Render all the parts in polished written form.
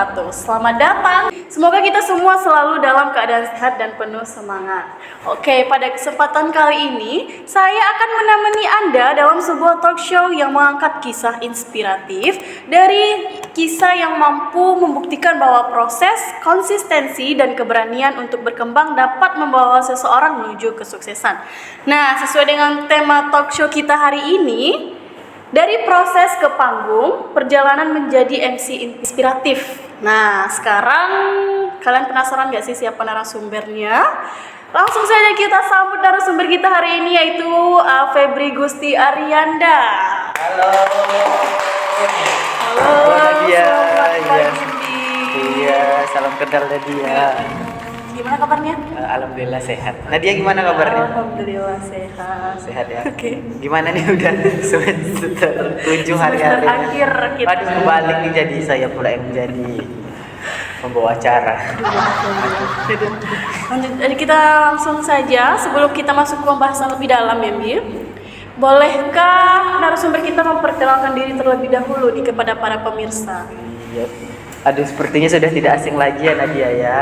wabarakatuh. Selamat datang. Semoga kita semua selalu dalam keadaan sehat dan penuh semangat. Oke, pada kesempatan kali ini saya akan menemani Anda dalam sebuah talk show yang mengangkat kisah inspiratif dari kisah yang mampu membuktikan bahwa proses, konsistensi, dan keberanian untuk berkembang dapat membawa seseorang menuju kesuksesan. Nah, sesuai dengan tema talk show kita hari ini, dari proses ke panggung, perjalanan menjadi MC inspiratif. Nah, sekarang kalian penasaran gak sih siapa narasumbernya? Langsung saja kita sambut narasumber kita hari ini, yaitu Febri Gusti Arianda. Halo. Halo Nadia. selamat pagi. Iya, salam kenal Nadia. Gimana kabarnya? Alhamdulillah sehat. Nadia gimana kabarnya? Alhamdulillah sehat. Sehat ya. Oke. Gimana nih udah semester 7 hari-hari? Semester akhir kita. Aduh, kebalik nih, jadi saya pula yang menjadi pembawa acara. Jadi kita langsung saja, sebelum kita masuk ke pembahasan lebih dalam ya Bi, bolehkah narasumber kita memperkenalkan diri terlebih dahulu kepada para pemirsa? Iya. Aduh, sepertinya sudah tidak asing lagi ya Nadia ya.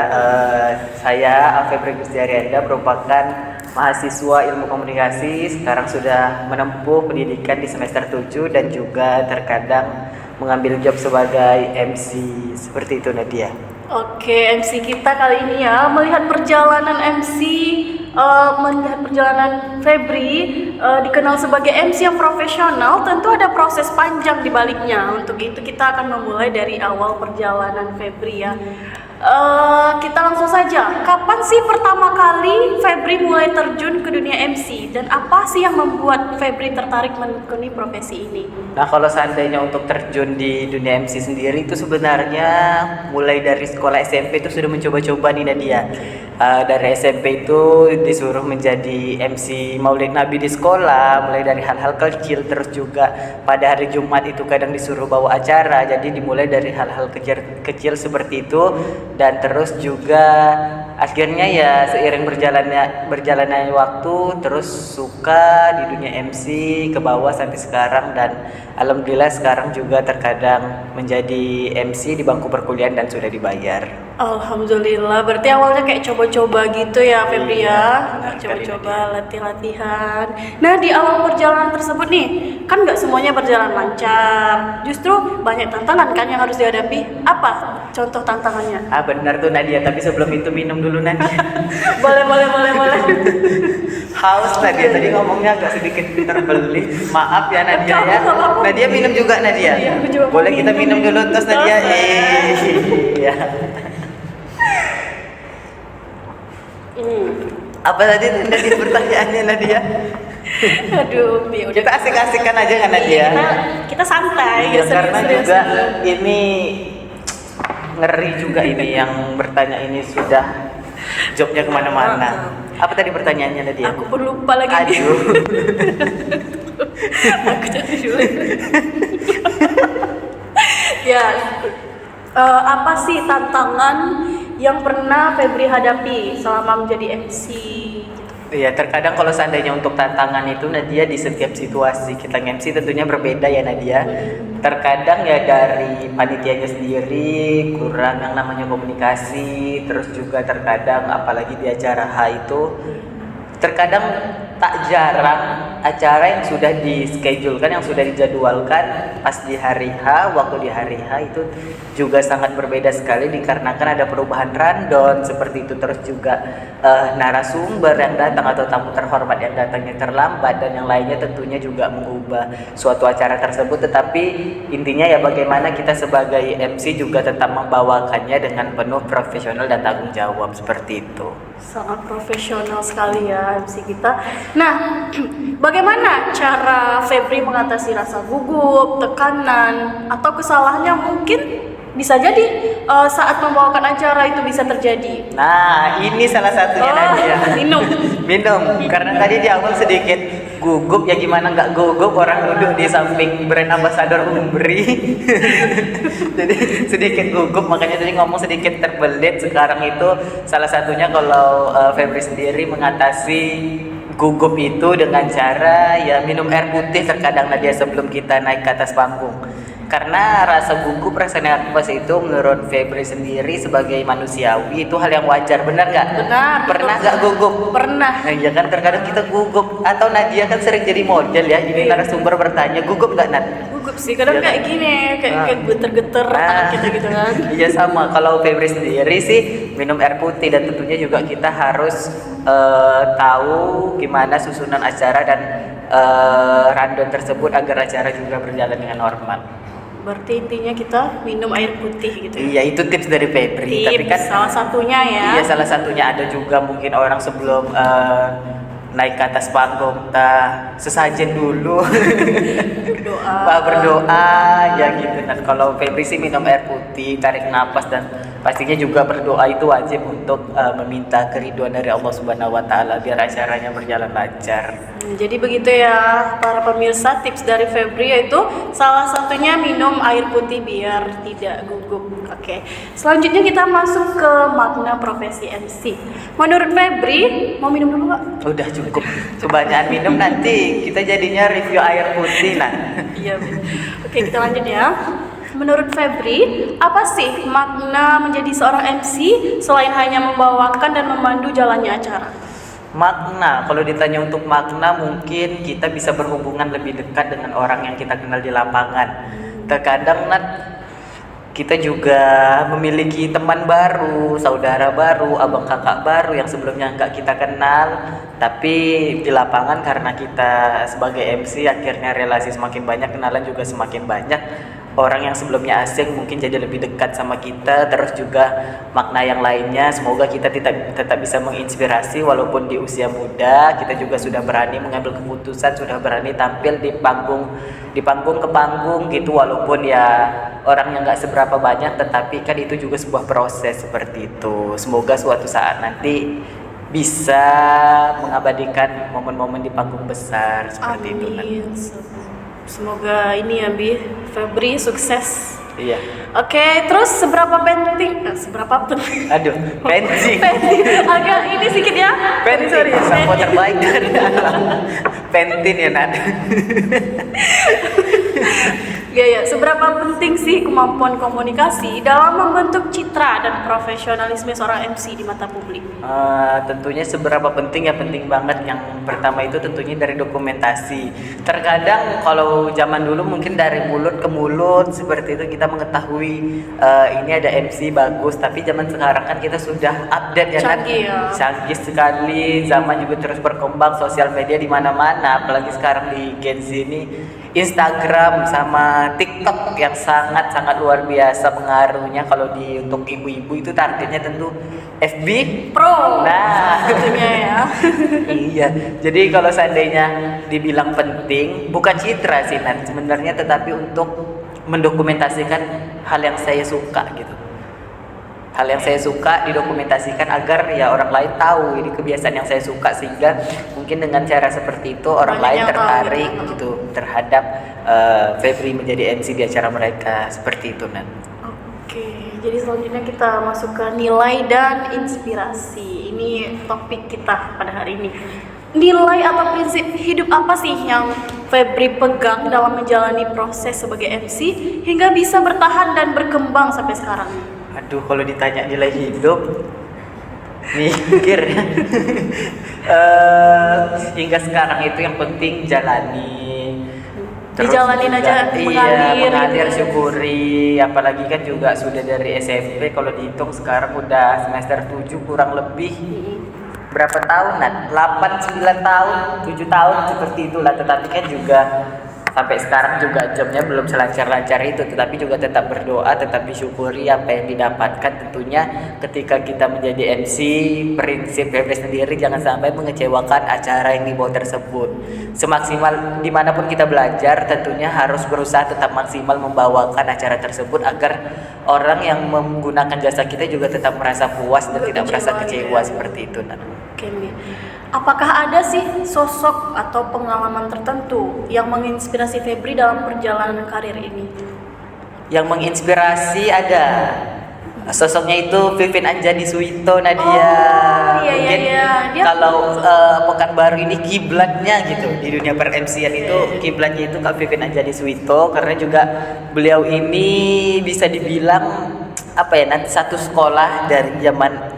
Saya Febri Gusti Arianda merupakan mahasiswa ilmu komunikasi. Sekarang sudah menempuh pendidikan di semester 7 dan juga terkadang mengambil job sebagai MC. Seperti itu Nadia. Oke, MC kita kali ini ya melihat perjalanan Febri dikenal sebagai MC yang profesional. Tentu ada proses panjang di baliknya. Untuk itu kita akan memulai dari awal perjalanan Febri ya. Kita langsung saja. Kapan sih pertama kali Febri mulai terjun ke dunia MC dan apa sih yang membuat Febri tertarik menekuni profesi ini? Nah, kalau seandainya untuk terjun di dunia MC sendiri itu sebenarnya mulai dari sekolah SMP itu sudah mencoba-coba nih Nadia. Dari SMP itu disuruh menjadi MC Maulid Nabi di sekolah, mulai dari hal-hal kecil, terus juga pada hari Jumat itu kadang disuruh bawa acara. Jadi dimulai dari hal-hal kecil seperti itu, dan terus juga akhirnya ya seiring berjalannya waktu terus suka di dunia MC ke bawah sampai sekarang, dan alhamdulillah sekarang juga terkadang menjadi MC di bangku perkuliahan dan sudah dibayar. Alhamdulillah, berarti awalnya kayak coba-coba gitu ya Febri ya. Benar sekali, Coba-coba latihan. Nah, di awal perjalanan tersebut nih, kan nggak semuanya berjalan lancar. Justru banyak tantangan kan yang harus dihadapi. Apa contoh tantangannya? Benar tuh Nadia, tapi sebelum itu minum dulu Nadia. boleh. Haus Nadia, tadi ngomongnya agak sedikit terbelit. Maaf ya Nadia ya. Nadia minum juga Nadia. Iya, aku juga boleh mau kita minum dulu terus Nadia. Iya. Apa tadi pertanyaannya Nadia? Aduh, Bi, udah Kita asik-asikan aja kan Nadia. kita santai Ya, karena serius-serius. juga ini ngeri juga ini yang bertanya ini sudah jobnya kemana-mana. Apa tadi pertanyaannya Nadia? Aku pun lupa lagi. Aduh. Aku jadi dulu. Ya, apa sih tantangan yang pernah Febri hadapi selama menjadi MC? Iya, terkadang kalau seandainya untuk tantangan itu Nadia di setiap situasi kita MC tentunya berbeda ya Nadia. Terkadang ya dari panitianya sendiri kurang yang namanya komunikasi, terus juga terkadang apalagi di acara H itu terkadang tak jarang acara yang sudah di-schedulekan, yang sudah dijadwalkan pas di hari H, waktu di hari H itu juga sangat berbeda sekali dikarenakan ada perubahan rundown seperti itu, terus juga narasumber yang datang atau tamu terhormat yang datangnya terlambat, dan yang lainnya tentunya juga mengubah suatu acara tersebut. Tetapi intinya ya bagaimana kita sebagai MC juga tetap membawakannya dengan penuh profesional dan tanggung jawab seperti itu. Sangat profesional sekali ya MC kita. Nah, bagaimana cara Febri mengatasi rasa gugup, tekanan, atau kesalahan yang mungkin bisa jadi saat membawakan acara itu bisa terjadi? Nah, ini salah satunya Nadia. Minum. Karena tadi di awal sedikit gugup, ya gimana nggak gugup orang duduk di samping brand ambassador Umbri. Jadi sedikit gugup, makanya tadi ngomong sedikit terbelit. Sekarang itu salah satunya kalau Febri sendiri mengatasi gugup itu dengan cara ya minum air putih terkadang Nadia sebelum kita naik ke atas panggung. Karena rasa gugup, rasa nervous itu menurut Febri sendiri sebagai manusiawi itu hal yang wajar, benar nggak? Benar. Pernah nggak gugup? Pernah. Nah, iya kan terkadang kita gugup. Atau Nadia kan sering jadi model ya. Ini narasumber bertanya, gugup nggak Nat? Gugup sih, kadang Iya. kayak gini, kayak Nah. geter-geter tangan kita gitu kan. Iya sama. Kalau Febri sendiri sih minum air putih dan tentunya juga kita harus tahu gimana susunan acara dan rundown tersebut agar acara juga berjalan dengan normal. Berarti intinya kita minum air putih gitu. Iya itu tips dari Febri. Tapi Tips kan salah satunya ya. iya salah satunya ada juga mungkin orang sebelum naik ke atas panggung sesajen dulu. Berdoa. Berdoa ya gitu. Dan kalau Febri sih minum air putih, tarik napas dan pastinya juga berdoa itu wajib untuk meminta keriduan dari Allah Subhanahu wa taala biar acaranya berjalan lancar. Jadi begitu ya para pemirsa, tips dari Febri yaitu salah satunya minum air putih biar tidak gugup. Oke. Selanjutnya kita masuk ke makna profesi MC. Menurut Febri, mau minum dulu Pak? Udah cukup. Kebanyakan minum nanti kita jadinya review air putih nah. Iya. Oke, kita lanjut ya. Menurut Febri, apa sih makna menjadi seorang MC selain hanya membawakan dan memandu jalannya acara? Makna, kalau ditanya untuk makna mungkin kita bisa berhubungan lebih dekat dengan orang yang kita kenal di lapangan. Terkadang Nat, kita juga memiliki teman baru, saudara baru, abang kakak baru yang sebelumnya nggak kita kenal. Tapi di lapangan karena kita sebagai MC akhirnya relasi semakin banyak, kenalan juga semakin banyak. Orang yang sebelumnya asing mungkin jadi lebih dekat sama kita. Terus juga makna yang lainnya, semoga kita tetap bisa menginspirasi walaupun di usia muda. Kita juga sudah berani mengambil keputusan, sudah berani tampil di panggung ke panggung gitu. Walaupun ya orang yang nggak seberapa banyak, tetapi kan itu juga sebuah proses seperti itu. Semoga suatu saat nanti bisa mengabadikan momen-momen di panggung besar seperti itu. Amin. Semoga ini ya Bi, Febri sukses. Iya. Oke, terus seberapa penting? Seberapa penting? Aduh, penting. Agak ini sedikit ya. Penting, sampo terbaik dari pentin ya Nat. Ya, seberapa penting sih kemampuan komunikasi dalam membentuk citra dan profesionalisme seorang MC di mata publik? Tentunya seberapa penting ya, penting banget. Yang pertama itu tentunya dari dokumentasi. Terkadang kalau zaman dulu mungkin dari mulut ke mulut seperti itu kita mengetahui ini ada MC bagus, tapi zaman sekarang kan kita sudah update ya Nat. Canggih ya. Canggih sekali, zaman juga terus berkembang, sosial media di mana-mana, apalagi sekarang di Gen Z ini Instagram sama TikTok yang sangat-sangat luar biasa pengaruhnya. Kalau untuk ibu-ibu itu targetnya tentu FB Pro. Nah, Tentunya ya. iya. Jadi kalau seandainya dibilang penting, bukan citra sih Nat sebenarnya, tetapi untuk mendokumentasikan hal yang saya suka gitu. Hal yang saya suka didokumentasikan agar ya orang lain tahu ini kebiasaan yang saya suka, sehingga mungkin dengan cara seperti itu orang Banyak lain yang tahu tertarik gitu. gitu terhadap Febri menjadi MC di acara mereka seperti itu Nat. Oke, jadi selanjutnya kita masuk ke nilai dan inspirasi. Ini topik kita pada hari ini. Nilai atau prinsip hidup apa sih yang Febri pegang dalam menjalani proses sebagai MC hingga bisa bertahan dan berkembang sampai sekarang? Aduh, kalau ditanya nilai hidup, mikir ya. Hingga sekarang itu yang penting jalani. Dijalanin aja, iya, mengalir, gitu. syukuri. Apalagi kan juga sudah dari SMP, kalau dihitung sekarang udah semester 7 kurang lebih. Berapa tahun Nat? 8, 9 tahun, 7 tahun seperti itulah. Tetapi kan juga sampai sekarang juga jobnya belum selancar-lancar itu, tetapi juga tetap berdoa, tetap disyukuri apa yang didapatkan. Tentunya ketika kita menjadi MC, prinsip Febri sendiri jangan sampai mengecewakan acara yang dibawa tersebut. Semaksimal dimanapun kita belajar, tentunya harus berusaha tetap maksimal membawakan acara tersebut agar orang yang menggunakan jasa kita juga tetap merasa puas dan tidak merasa kecewa seperti itu. Oke, Mi. Apakah ada sih sosok atau pengalaman tertentu yang menginspirasi Febri dalam perjalanan karir ini? Yang menginspirasi ada. Sosoknya itu Vivin Anjani Suwito Nadia. Oh, iya, Mungkin iya. Dia kalau pekan orang baru ini kiblatnya gitu di dunia per MC-an itu, kiblatnya itu Kak Vivin Anjani Suwito, karena juga beliau ini bisa dibilang apa ya, nanti satu sekolah dari zaman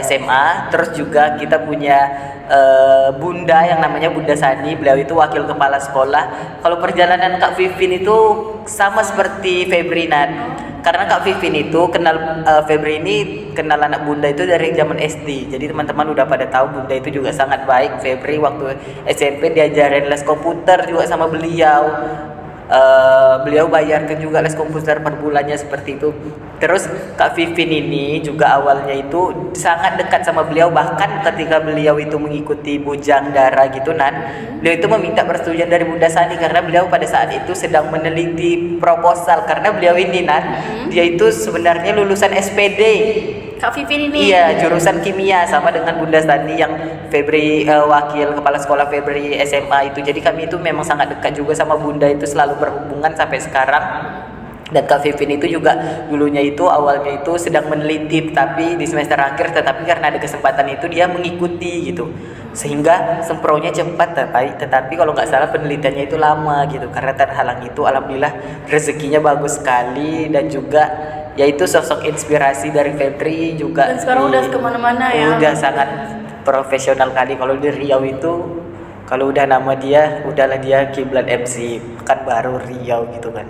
SMA. Terus juga kita punya Bunda yang namanya Bunda Sani, beliau itu wakil kepala sekolah. Kalau perjalanan Kak Vivin itu sama seperti Febri Nan, karena Kak Vivin itu kenal Febri ini kenal anak Bunda itu dari zaman SD. Jadi teman-teman udah pada tahu Bunda itu juga sangat baik. Febri waktu SMP diajarin les komputer juga sama beliau. Beliau bayarkan juga les komputer per bulannya seperti itu. Terus Kak Vivin ini juga awalnya itu sangat dekat sama beliau, bahkan ketika beliau itu mengikuti Bujang Dara gitu beliau itu meminta persetujuan dari Bunda Sani karena beliau pada saat itu sedang meneliti proposal, karena beliau ini dia itu sebenarnya lulusan SPD. Kak Vivin ini? Iya, jurusan kimia sama dengan Bunda Sani yang Febri wakil kepala sekolah Febri SMA itu. Jadi kami itu memang sangat dekat juga sama Bunda, itu selalu berhubungan sampai sekarang. Dan Kak Vivin itu juga dulunya itu awalnya itu sedang meneliti tapi di semester akhir, tetapi karena ada kesempatan itu dia mengikuti gitu. Sehingga sempronya cepat, tetapi kalau nggak salah penelitiannya itu lama gitu. Karena terhalang itu alhamdulillah rezekinya bagus sekali, dan juga yaitu sosok inspirasi dari Febri juga. Dan sekarang udah kemana-mana ya. Udah sangat profesional kali. Kalau di Riau itu kalau udah nama dia, udahlah dia kiblat MC kan baru Riau gitu kan.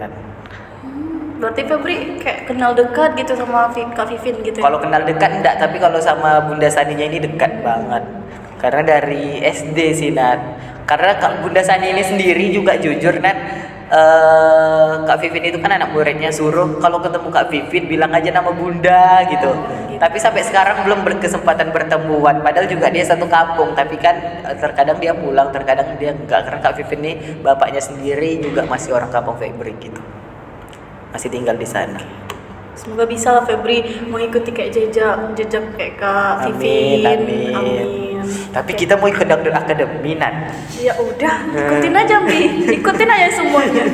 Berarti Febri kayak kenal dekat gitu sama Kak Vivin gitu ya? Kalau kenal dekat enggak, tapi kalau sama Bunda Saninya ini dekat banget. Karena dari SD sih Nat. Karena Bunda Sani ini sendiri juga jujur Nat, Kak Vivin itu kan anak muridnya suruh kalau ketemu Kak Vivin bilang aja nama Bunda gitu. Tapi sampai sekarang belum berkesempatan bertemuan. Padahal juga dia satu kampung, tapi kan terkadang dia pulang, terkadang dia enggak. Karena Kak Vivin ini bapaknya sendiri juga masih orang kampung Febri gitu, masih tinggal di sana. Semoga bisa lah Febri mengikuti kayak jejak kayak Kak Vivin. Amin. Tapi kita mau ikut Dangdut Akademi Nan. Ya udah, ikutin aja ikutin aja semuanya.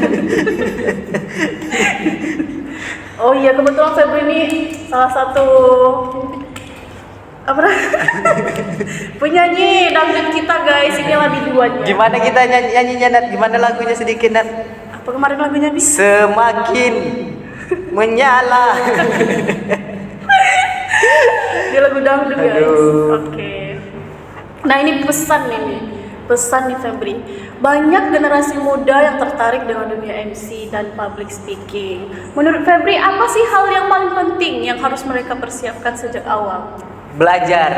Oh iya, kebetulan Febri ini salah satu penyanyi dangdut kita guys. Inilah biduannya. Gimana kita nyanyinya Nat? Gimana lagunya sedikit Nat? Apa kemarin lagunya nih? Semakin menyala. Dia lagu dangdut guys. Aduh. Oke. Nah ini pesan nih Febri. Banyak generasi muda yang tertarik dengan dunia MC dan public speaking. Menurut Febri, apa sih hal yang paling penting yang harus mereka persiapkan sejak awal? Belajar.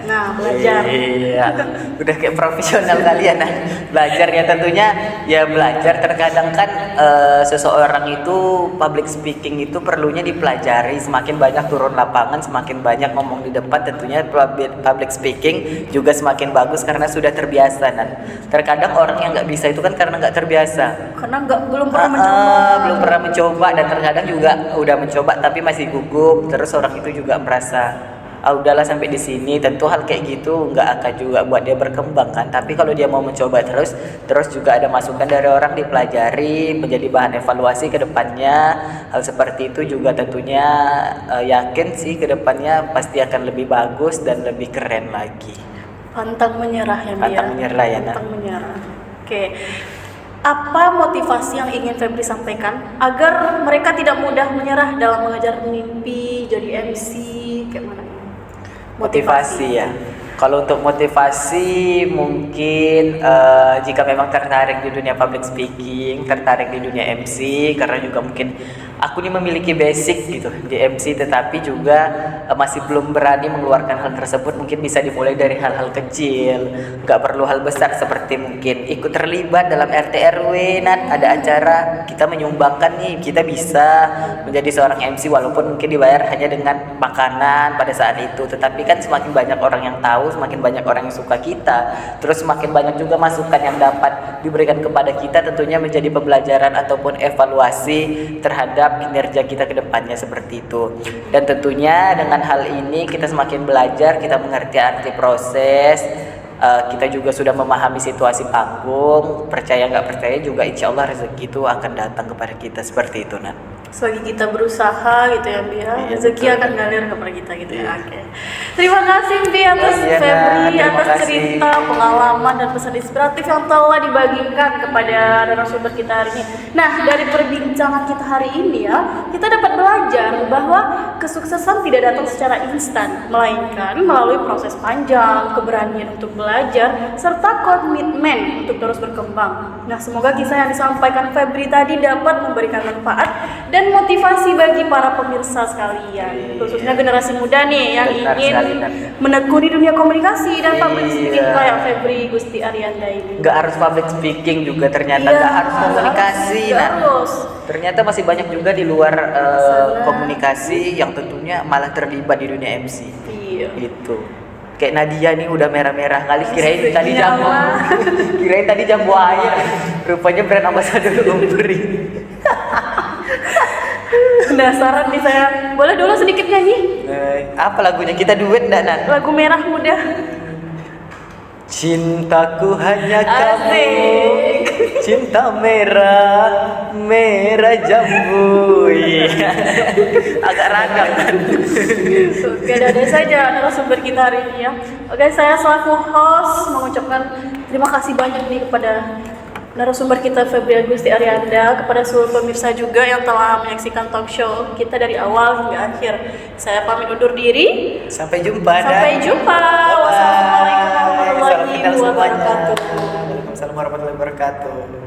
Nah, belajar. Iya. Udah kayak profesional kalian nah. Belajar ya tentunya ya belajar. Terkadang kan seseorang itu public speaking itu perlunya dipelajari. Semakin banyak turun lapangan, semakin banyak ngomong di depan, tentunya public speaking juga semakin bagus karena sudah terbiasa nah. Terkadang orang yang nggak bisa itu kan karena nggak terbiasa. Karena belum pernah mencoba, dan terkadang juga udah mencoba tapi masih gugup. Terus orang itu juga merasa udahlah sampai di sini. Tentu hal kayak gitu nggak akan juga buat dia berkembang kan. Tapi kalau dia mau mencoba terus juga ada masukan dari orang, dipelajari menjadi bahan evaluasi ke depannya. Hal seperti itu juga tentunya yakin sih ke depannya pasti akan lebih bagus dan lebih keren lagi. Pantang menyerah ya Mbak. Pantang menyerah ya Nak. Pantang menyerah. Oke. Apa motivasi yang ingin Febri sampaikan agar mereka tidak mudah menyerah dalam mengejar mimpi jadi MC kayak mana? Motivasi ya. Kalau untuk motivasi mungkin jika memang tertarik di dunia public speaking, tertarik di dunia MC, karena juga mungkin aku ini memiliki basic gitu di MC, tetapi juga masih belum berani mengeluarkan hal tersebut. Mungkin bisa dimulai dari hal-hal kecil, nggak perlu hal besar, seperti mungkin ikut terlibat dalam RT RW, ada acara kita menyumbangkan nih, kita bisa menjadi seorang MC walaupun mungkin dibayar hanya dengan makanan pada saat itu. Tetapi kan semakin banyak orang yang tahu, semakin banyak orang yang suka kita, terus semakin banyak juga masukan yang dapat diberikan kepada kita, tentunya menjadi pembelajaran ataupun evaluasi terhadap kinerja kita ke depannya seperti itu. Dan tentunya dengan hal ini kita semakin belajar, kita mengerti arti proses, kita juga sudah memahami situasi panggung. Percaya nggak percaya juga insya Allah rezeki itu akan datang kepada kita seperti itu Nat. selagi kita berusaha gitu ya Bi ya, Iya, rezeki betul. akan ngalir kepada kita gitu ya. Oke. Terima kasih Bi atas Iya, Febri Nan. Terima atas kasih. cerita, pengalaman dan pesan inspiratif yang telah dibagikan kepada narasumber kita hari ini. Nah, dari perbincangan kita hari ini ya, kita dapat belajar bahwa kesuksesan tidak datang secara instan, melainkan melalui proses panjang, keberanian untuk belajar, serta komitmen untuk terus berkembang. Nah, semoga kisah yang disampaikan Febri tadi dapat memberikan manfaat dan motivasi bagi para pemirsa sekalian, khususnya generasi muda nih yang Benar ingin sekali, Nan. menekuni dunia komunikasi dan public speaking Iya. kayak Febri Gusti Arianda ini. Nggak harus public speaking juga ternyata, Iya, nggak harus komunikasi. nggak Nah, harus. ternyata masih banyak juga di luar komunikasi yang tentunya malah terlibat di dunia MC. Iya. Itu. Kayak Nadia nih udah merah-merah kali, kirain Astaga. tadi jamu. Kirain tadi jamu air. Rupanya brand ambassador Umbri. Penasaran nih saya. Boleh dulu sedikit nyanyi Apa lagunya? Kita duet nggak, Nan? lagu Merah Muda. Cintaku hanya kamu, Asik. cinta merah, merah jambu. Iya. Agak ragam kan? Oke, ada saja narasumber kita hari ini ya. Oke, saya selaku host mengucapkan terima kasih banyak nih kepada narasumber kita Febri Gusti Arianda, kepada seluruh pemirsa juga yang telah menyaksikan talk show kita dari awal hingga akhir. Saya pamit undur diri. Sampai jumpa. Sampai Dan jumpa. Wassalamualaikum warahmatullahi Salam kenal semuanya. wabarakatuh. Waalaikumsalam warahmatullahi wabarakatuh.